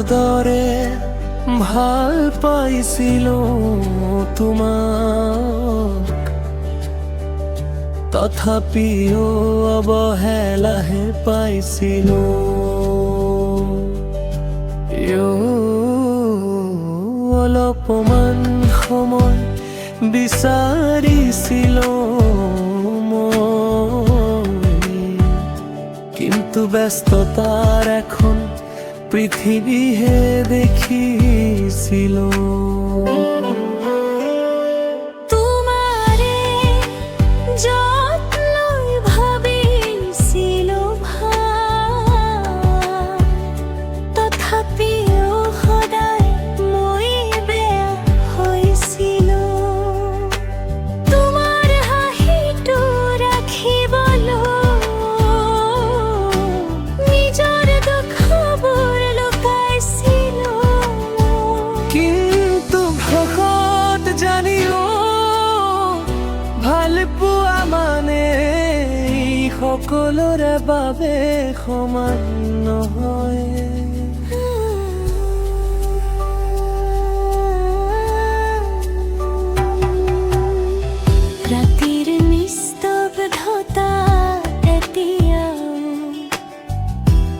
দৰে ভাল পাইছিলো তোমাক, তথাপিও অৱহেলাহে পাইছিলো। অলপমান সময় বিচাৰিছিলো মই, কিন্তু ব্যস্ততাৰ এখন পৃথিৱীহে দেখিছিলো। ভালপোৱা মানে সকলোৰে বাবে সমান নহয়। ৰাতিৰ নিস্তব্ধতা এতিয়াও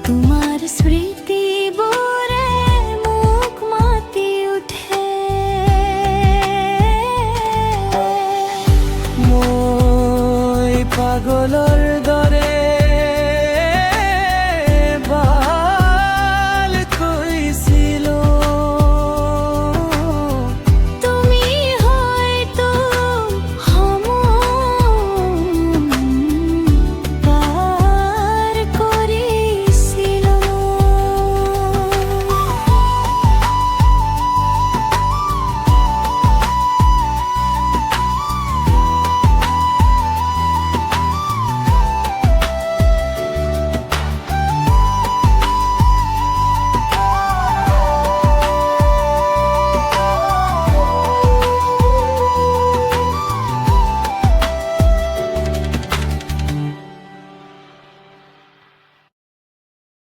তোমাৰ স্মৃতিবোৰে মোক মাতি উঠে। পাগলৰ